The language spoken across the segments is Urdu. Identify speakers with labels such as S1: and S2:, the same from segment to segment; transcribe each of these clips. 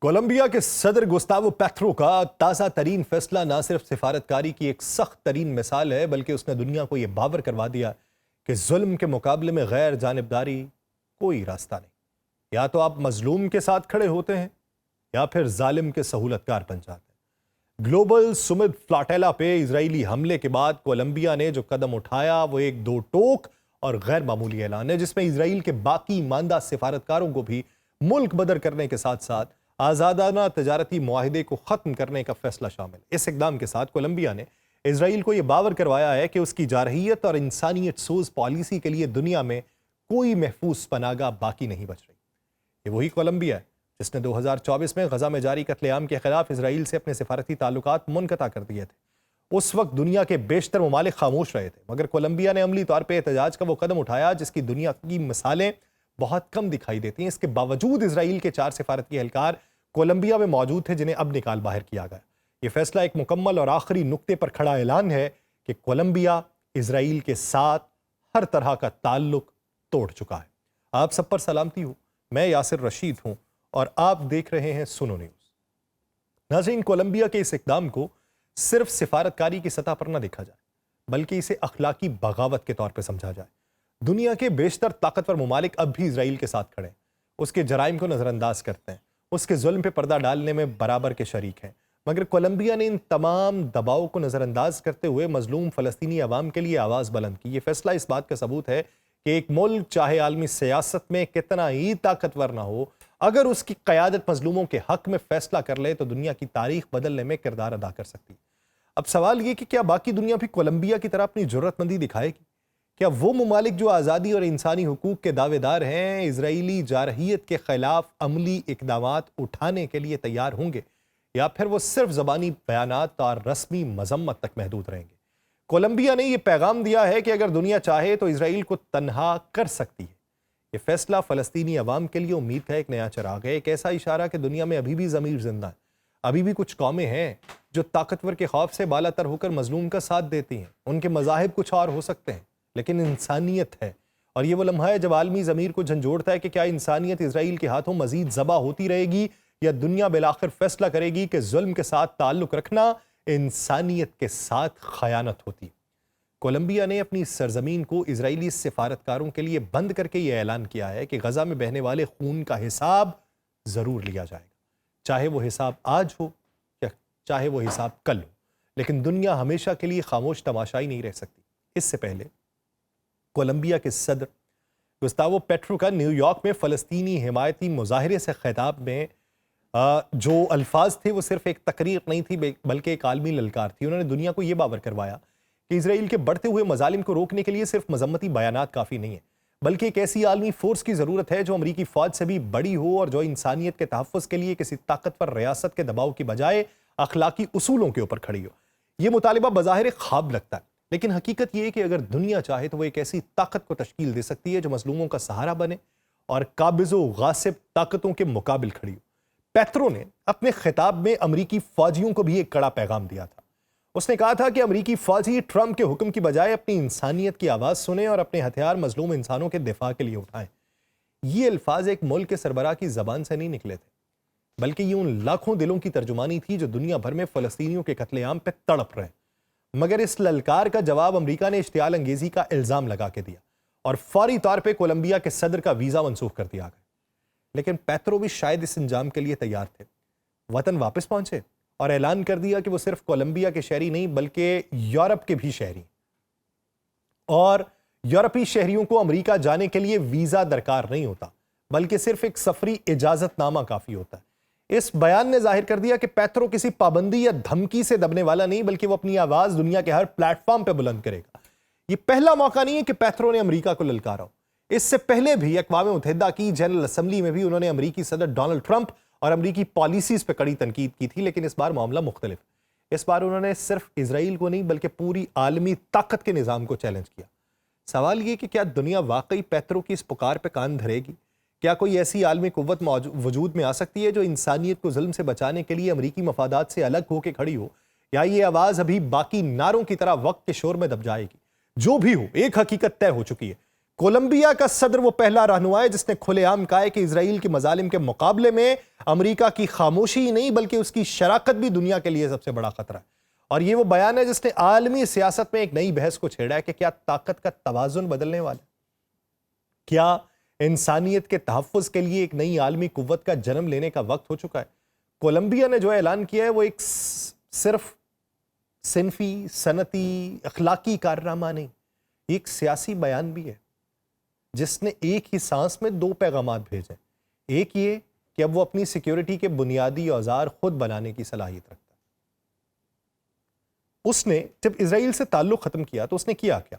S1: کولمبیا کے صدر گوستاوو پیٹرو کا تازہ ترین فیصلہ نہ صرف سفارتکاری کی ایک سخت ترین مثال ہے بلکہ اس نے دنیا کو یہ باور کروا دیا کہ ظلم کے مقابلے میں غیر جانبداری کوئی راستہ نہیں۔ یا تو آپ مظلوم کے ساتھ کھڑے ہوتے ہیں یا پھر ظالم کے سہولتکار بن جاتے ہیں۔ گلوبل سمٹ فلاٹیلا پہ اسرائیلی حملے کے بعد کولمبیا نے جو قدم اٹھایا وہ ایک دو ٹوک اور غیر معمولی اعلان ہے، جس میں اسرائیل کے باقی ماندہ سفارتکاروں کو بھی ملک بدر کرنے کے ساتھ ساتھ آزادانہ تجارتی معاہدے کو ختم کرنے کا فیصلہ شامل ہے۔ اس اقدام کے ساتھ کولمبیا نے اسرائیل کو یہ باور کروایا ہے کہ اس کی جارحیت اور انسانیت سوز پالیسی کے لیے دنیا میں کوئی محفوظ پناہگاہ باقی نہیں بچ رہی۔ یہ وہی کولمبیا ہے جس نے 2024 میں غزہ میں جاری قتل عام کے خلاف اسرائیل سے اپنے سفارتی تعلقات منقطع کر دیے تھے۔ اس وقت دنیا کے بیشتر ممالک خاموش رہے تھے، مگر کولمبیا نے عملی طور پہ احتجاج کا وہ قدم اٹھایا جس کی دنیا کی مثالیں بہت کم دکھائی دیتی ہیں۔ اس کے باوجود اسرائیل کے 4 سفارتی اہلکار کولمبیا میں موجود تھے جنہیں اب نکال باہر کیا گیا۔ یہ فیصلہ ایک مکمل اور آخری نقطے پر کھڑا اعلان ہے کہ کولمبیا اسرائیل کے ساتھ ہر طرح کا تعلق توڑ چکا ہے۔ آپ سب پر سلامتی ہو، میں یاسر رشید ہوں اور آپ دیکھ رہے ہیں سنو نیوز۔ ناظرین، کولمبیا کے اس اقدام کو صرف سفارتکاری کی سطح پر نہ دیکھا جائے بلکہ اسے اخلاقی بغاوت کے طور پہ سمجھا جائے۔ دنیا کے بیشتر طاقتور ممالک اب بھی اسرائیل کے ساتھ کھڑے ہیں، اس کے جرائم کو نظر انداز کرتے ہیں، اس کے ظلم پہ پردہ ڈالنے میں برابر کے شریک ہیں، مگر کولمبیا نے ان تمام دباؤ کو نظر انداز کرتے ہوئے مظلوم فلسطینی عوام کے لیے آواز بلند کی۔ یہ فیصلہ اس بات کا ثبوت ہے کہ ایک ملک چاہے عالمی سیاست میں کتنا ہی طاقتور نہ ہو، اگر اس کی قیادت مظلوموں کے حق میں فیصلہ کر لے تو دنیا کی تاریخ بدلنے میں کردار ادا کر سکتی ہے۔ اب سوال یہ کہ کیا باقی دنیا بھی کولمبیا کی طرح اپنی جرات مندی دکھائے گی؟ کیا وہ ممالک جو آزادی اور انسانی حقوق کے دعوے دار ہیں اسرائیلی جارحیت کے خلاف عملی اقدامات اٹھانے کے لیے تیار ہوں گے، یا پھر وہ صرف زبانی بیانات اور رسمی مذمت تک محدود رہیں گے؟ کولمبیا نے یہ پیغام دیا ہے کہ اگر دنیا چاہے تو اسرائیل کو تنہا کر سکتی ہے۔ یہ فیصلہ فلسطینی عوام کے لیے امید کا ایک نیا چراغ ہے، ایک ایسا اشارہ کہ دنیا میں ابھی بھی ضمیر زندہ ہے، ابھی بھی کچھ قومیں ہیں جو طاقتور کے خوف سے بالا تر ہو کر مظلوم کا ساتھ دیتی ہیں۔ ان کے مذاہب کچھ اور ہو سکتے ہیں لیکن انسانیت ہے، اور یہ وہ لمحہ ہے جب عالمی ضمیر کو جھنجھوڑتا ہے کہ کیا انسانیت اسرائیل کے ہاتھوں مزید ذبح ہوتی رہے گی یا دنیا بالآخر فیصلہ کرے گی کہ ظلم کے ساتھ تعلق رکھنا انسانیت کے ساتھ خیانت ہوتی ہے۔ کولمبیا نے اپنی سرزمین کو اسرائیلی سفارتکاروں کے لیے بند کر کے یہ اعلان کیا ہے کہ غزہ میں بہنے والے خون کا حساب ضرور لیا جائے گا، چاہے وہ حساب آج ہو یا چاہے وہ حساب کل ہو، لیکن دنیا ہمیشہ کے لیے خاموش تماشائی نہیں رہ سکتی۔ اس سے پہلے کولمبیا کے صدر گوستاوو پیٹرو کا نیو یارک میں فلسطینی حمایتی مظاہرے سے خطاب میں جو الفاظ تھے وہ صرف ایک تقریر نہیں تھی بلکہ ایک عالمی للکار تھی۔ انہوں نے دنیا کو یہ باور کروایا کہ اسرائیل کے بڑھتے ہوئے مظالم کو روکنے کے لیے صرف مذمتی بیانات کافی نہیں ہیں، بلکہ ایک ایسی عالمی فورس کی ضرورت ہے جو امریکی فوج سے بھی بڑی ہو اور جو انسانیت کے تحفظ کے لیے کسی طاقتور ریاست کے دباؤ کی بجائے اخلاقی اصولوں کے اوپر کھڑی ہو۔ یہ مطالبہ بظاہر ایک خواب لگتا ہے، لیکن حقیقت یہ ہے کہ اگر دنیا چاہے تو وہ ایک ایسی طاقت کو تشکیل دے سکتی ہے جو مظلوموں کا سہارا بنے اور قابض و غاصب طاقتوں کے مقابل کھڑی ہو۔ پیٹرو نے اپنے خطاب میں امریکی فوجیوں کو بھی ایک کڑا پیغام دیا تھا۔ اس نے کہا تھا کہ امریکی فوجی ٹرمپ کے حکم کی بجائے اپنی انسانیت کی آواز سنیں اور اپنے ہتھیار مظلوم انسانوں کے دفاع کے لیے اٹھائیں۔ یہ الفاظ ایک ملک کے سربراہ کی زبان سے نہیں نکلے تھے بلکہ یہ ان لاکھوں دلوں کی ترجمانی تھی جو دنیا بھر میں فلسطینیوں کے قتل عام پہ تڑپ رہے ہیں۔ مگر اس للکار کا جواب امریکہ نے اشتعال انگیزی کا الزام لگا کے دیا اور فوری طور پہ کولمبیا کے صدر کا ویزا منسوخ کر دیا گیا۔ لیکن پیٹرو بھی شاید اس انجام کے لیے تیار تھے۔ وطن واپس پہنچے اور اعلان کر دیا کہ وہ صرف کولمبیا کے شہری نہیں بلکہ یورپ کے بھی شہری، اور یورپی شہریوں کو امریکہ جانے کے لیے ویزا درکار نہیں ہوتا بلکہ صرف ایک سفری اجازت نامہ کافی ہوتا ہے۔ اس بیان نے ظاہر کر دیا کہ پیٹرو کسی پابندی یا دھمکی سے دبنے والا نہیں بلکہ وہ اپنی آواز دنیا کے ہر پلیٹ فارم پہ بلند کرے گا۔ یہ پہلا موقع نہیں ہے کہ پیٹرو نے امریکہ کو للکارا ہو۔ اس سے پہلے بھی اقوام متحدہ کی جنرل اسمبلی میں بھی انہوں نے امریکی صدر ڈونلڈ ٹرمپ اور امریکی پالیسیز پہ کڑی تنقید کی تھی، لیکن اس بار معاملہ مختلف ہے۔ اس بار انہوں نے صرف اسرائیل کو نہیں بلکہ پوری عالمی طاقت کے نظام کو چیلنج کیا۔ سوال یہ کہ کیا دنیا واقعی پیٹرو کی اس پکار پہ کان دھرے گی؟ کیا کوئی ایسی عالمی قوت وجود میں آ سکتی ہے جو انسانیت کو ظلم سے بچانے کے لیے امریکی مفادات سے الگ ہو کے کھڑی ہو، یا یہ آواز ابھی باقی نعروں کی طرح وقت کے شور میں دب جائے گی؟ جو بھی ہو، ایک حقیقت طے ہو چکی ہے، کولمبیا کا صدر وہ پہلا رہنما ہے جس نے کھلے عام کہا ہے کہ اسرائیل کے مظالم کے مقابلے میں امریکہ کی خاموشی ہی نہیں بلکہ اس کی شراکت بھی دنیا کے لیے سب سے بڑا خطرہ ہے. اور یہ وہ بیان ہے جس نے عالمی سیاست میں ایک نئی بحث کو چھیڑا ہے کہ کیا طاقت کا توازن بدلنے والا ہے؟ کیا انسانیت کے تحفظ کے لیے ایک نئی عالمی قوت کا جنم لینے کا وقت ہو چکا ہے؟ کولمبیا نے جو اعلان کیا ہے وہ ایک صرف صنفی، صنعتی، اخلاقی کارنامہ نہیں، ایک سیاسی بیان بھی ہے جس نے ایک ہی سانس میں دو پیغامات بھیجے. ایک یہ کہ اب وہ اپنی سیکیورٹی کے بنیادی اوزار خود بنانے کی صلاحیت رکھتا ہے. اس نے جب اسرائیل سے تعلق ختم کیا تو اس نے کیا کیا؟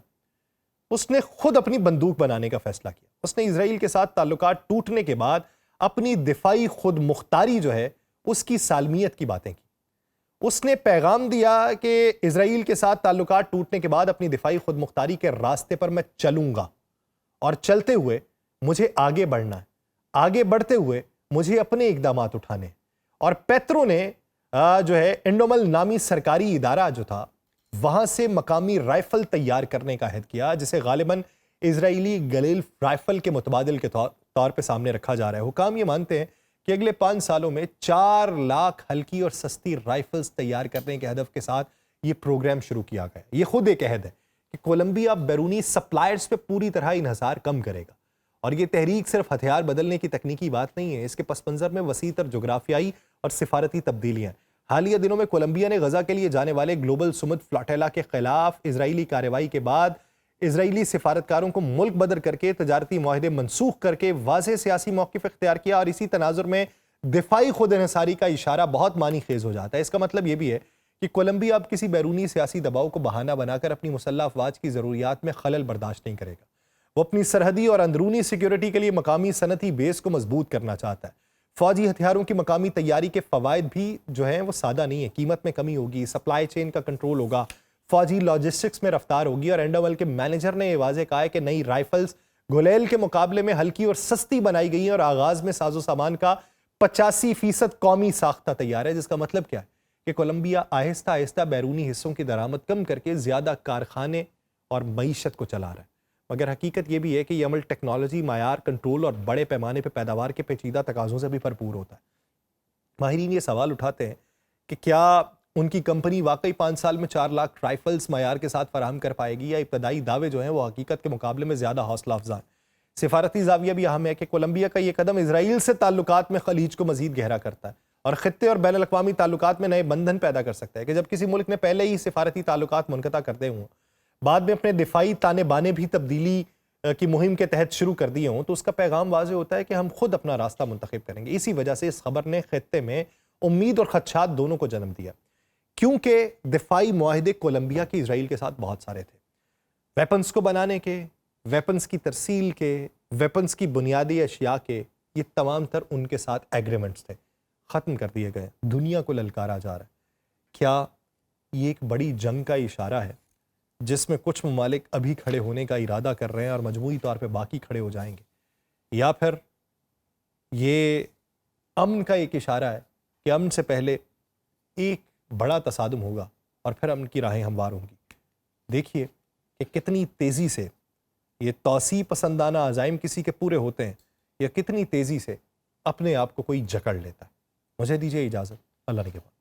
S1: اس نے خود اپنی بندوق بنانے کا فیصلہ کیا. اس نے اسرائیل کے ساتھ تعلقات ٹوٹنے کے بعد اپنی دفاعی خود مختاری جو ہے اس کی سالمیت کی باتیں کی. اس نے پیغام دیا کہ اسرائیل کے ساتھ تعلقات ٹوٹنے کے بعد اپنی دفاعی خود مختاری کے راستے پر میں چلوں گا اور چلتے ہوئے مجھے آگے بڑھنا ہے. آگے بڑھتے ہوئے مجھے اپنے اقدامات اٹھانے. اور پیٹرو نے جو ہے انڈومل نامی سرکاری ادارہ جو تھا وہاں سے مقامی رائفل تیار کرنے کا عہد کیا جسے غالباً اسرائیلی گلیل رائفل کے متبادل کے طور پہ سامنے رکھا جا رہا ہے. حکام یہ مانتے ہیں کہ اگلے 5 سالوں میں 4 لاکھ ہلکی اور سستی رائفلز تیار کرنے کے ہدف کے ساتھ یہ پروگرام شروع کیا گیا. یہ خود ایک عہد ہے کہ کولمبیا بیرونی سپلائرز پہ پوری طرح انحصار کم کرے گا. اور یہ تحریک صرف ہتھیار بدلنے کی تکنیکی بات نہیں ہے، اس کے پس منظر میں وسیع تر جغرافیائی اور سفارتی تبدیلیاں. حالیہ دنوں میں کولمبیا نے غزہ کے لیے جانے والے گلوبل سمت فلاٹیلا کے خلاف اسرائیلی کارروائی کے بعد اسرائیلی سفارتکاروں کو ملک بدر کر کے تجارتی معاہدے منسوخ کر کے واضح سیاسی موقف اختیار کیا. اور اسی تناظر میں دفاعی خود انحصاری کا اشارہ بہت معنی خیز ہو جاتا ہے. اس کا مطلب یہ بھی ہے کہ کولمبیا اب کسی بیرونی سیاسی دباؤ کو بہانہ بنا کر اپنی مسلح افواج کی ضروریات میں خلل برداشت نہیں کرے گا. وہ اپنی سرحدی اور اندرونی سیکیورٹی کے لیے مقامی صنعتی بیس کو مضبوط کرنا چاہتا ہے. فوجی ہتھیاروں کی مقامی تیاری کے فوائد بھی جو ہیں وہ سادہ نہیں ہے. قیمت میں کمی ہوگی، سپلائی چین کا کنٹرول ہوگا، فوجی لاجسٹکس میں رفتار ہوگی. اور انڈومل کے مینیجر نے یہ واضح کہا ہے کہ نئی رائفلز گلیل کے مقابلے میں ہلکی اور سستی بنائی گئی ہیں اور آغاز میں ساز و سامان کا 85% قومی ساختہ تیار ہے. جس کا مطلب کیا ہے کہ کولمبیا آہستہ آہستہ بیرونی حصوں کی درآمد کم کر کے زیادہ کارخانے اور معیشت کو چلا رہا ہے. مگر حقیقت یہ بھی ہے کہ یہ عمل ٹیکنالوجی، معیار، کنٹرول اور بڑے پیمانے پہ پیداوار کے پیچیدہ تقاضوں سے بھی بھرپور ہوتا ہے. ماہرین یہ سوال اٹھاتے ہیں کہ کیا ان کی کمپنی واقعی 5 سال میں 4 لاکھ رائفلز معیار کے ساتھ فراہم کر پائے گی، یا ابتدائی دعوے جو ہیں وہ حقیقت کے مقابلے میں زیادہ حوصلہ افزا ہیں. سفارتی زاویہ بھی اہم ہے کہ کولمبیا کا یہ قدم اسرائیل سے تعلقات میں خلیج کو مزید گہرا کرتا ہے اور خطے اور بین الاقوامی تعلقات میں نئے بندھن پیدا کر سکتا ہے. کہ جب کسی ملک نے پہلے ہی سفارتی تعلقات منقطع کرتے ہوں، بعد میں اپنے دفاعی تانے بانے بھی تبدیلی کی مہم کے تحت شروع کر دیے ہوں، تو اس کا پیغام واضح ہوتا ہے کہ ہم خود اپنا راستہ منتخب کریں گے. اسی وجہ سے اس خبر نے خطے میں امید اور خدشات دونوں کو جنم دیا، کیونکہ دفاعی معاہدے کولمبیا کے اسرائیل کے ساتھ بہت سارے تھے. ویپنز کو بنانے کے، ویپنز کی ترسیل کے، ویپنز کی بنیادی اشیاء کے، یہ تمام تر ان کے ساتھ ایگریمنٹس تھے، ختم کر دیے گئے. دنیا کو للکارا جا رہا ہے. کیا یہ ایک بڑی جنگ کا اشارہ ہے جس میں کچھ ممالک ابھی کھڑے ہونے کا ارادہ کر رہے ہیں اور مجموعی طور پہ باقی کھڑے ہو جائیں گے؟ یا پھر یہ امن کا ایک اشارہ ہے کہ امن سے پہلے ایک بڑا تصادم ہوگا اور پھر امن کی راہیں ہموار ہوں گی؟ دیکھیے کہ کتنی تیزی سے یہ توسیع پسندانہ عزائم کسی کے پورے ہوتے ہیں، یا کتنی تیزی سے اپنے آپ کو کوئی جکڑ لیتا ہے. مجھے دیجیے اجازت. اللہ نگہبان.